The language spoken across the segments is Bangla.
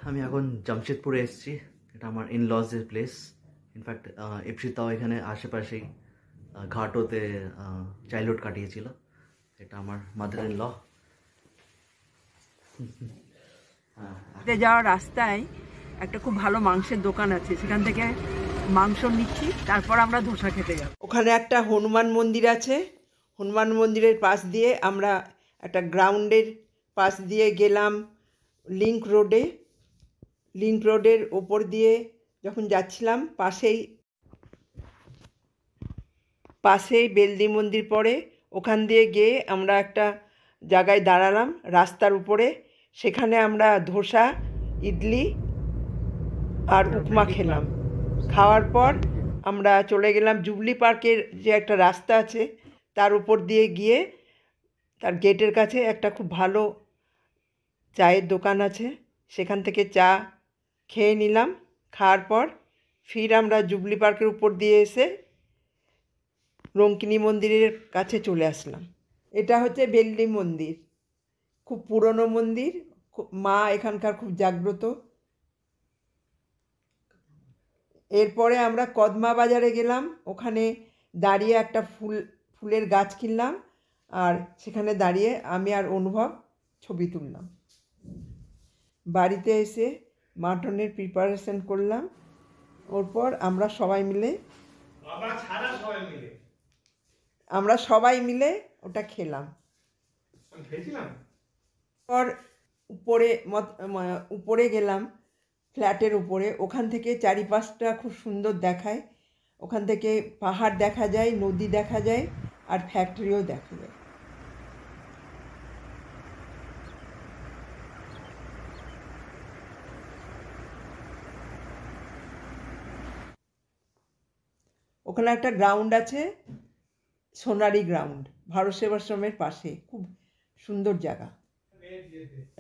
আমি এখন জামশেদপুরে এসেছি। এটা আমার ইনলজের প্লেস। ইনফ্যাক্ট ইপসিতাও এখানে আশেপাশেই ঘাটোতে চাইল্ডহুড কাটিয়েছিল। এটা আমার মাদার ইন ল। যাওয়ার রাস্তায় একটা খুব ভালো মাংসের দোকান আছে, সেখান থেকে মাংস নিচ্ছি, তারপর আমরা ধোসা খেতে যাব। ওখানে একটা হনুমান মন্দির আছে। হনুমান মন্দিরের পাশ দিয়ে আমরা একটা গ্রাউন্ডের পাশ দিয়ে গেলাম লিংক রোডে। লিংক রোডের ওপর দিয়ে যখন যাচ্ছিলাম, পাশেই বেলদি মন্দির পড়ে। ওখান দিয়ে গিয়ে আমরা একটা জায়গায় দাঁড়ালাম রাস্তার উপরে। সেখানে আমরা ধোসা, ইডলি আর উপমা খেলাম। খাওয়ার পর আমরা চলে গেলাম জুবলি পার্কের যে একটা রাস্তা আছে তার উপর দিয়ে গিয়ে তার গেটের কাছে একটা খুব ভালো চায়ের দোকান আছে, সেখান থেকে চা খেয়ে নিলাম। খাওয়ার পর ফির আমরা জুবলি পার্কের উপর দিয়ে এসে রঙ্কিনী মন্দিরের কাছে চলে আসলাম। এটা হচ্ছে বেলদি মন্দির, খুব পুরনো মন্দির। মা এখানকার খুব জাগ্রত। এরপরে আমরা কদমা বাজারে গেলাম। ওখানে দাঁড়িয়ে একটা ফুলের গাছ কিনলাম, আর সেখানে দাঁড়িয়ে আমি আর অনুভব ছবি তুললাম। বাড়িতে এসে মাটনের প্রিপারেশন করলাম। ওরপর আমরা সবাই মিলে ওটা খেলাম। পর উপরে গেলাম ফ্ল্যাটের উপরে। ওখান থেকে চারিপাশটা খুব সুন্দর দেখায়। ওখান থেকে পাহাড় দেখা যায়, নদী দেখা যায়, আর ফ্যাক্টরিও দেখা যায়। ওখানে একটা গ্রাউন্ড আছে, সোনারি গ্রাউন্ড, ভারত সেবাশ্রমের পাশে। খুব সুন্দর জায়গা।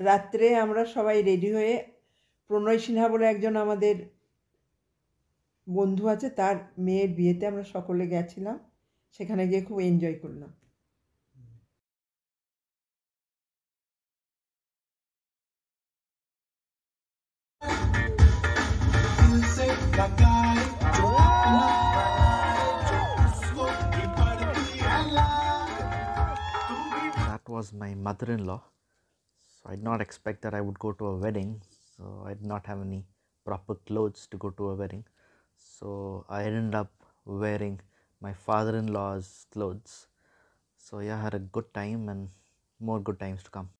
রাত্রে আমরা সবাই রেডি হয়ে, প্রণয় সিনহা বলে একজন আমাদের বন্ধু আছে, তার মেয়ের বিয়েতে আমরা সকলে গেছিলাম। সেখানে গিয়ে খুব এনজয় করলাম। That was my mother-in-law. So I did not expect that I would go to a wedding. So I did not have any proper clothes to go to a wedding. So I ended up wearing my father-in-law's clothes. So yeah, I had a good time and more good times to come.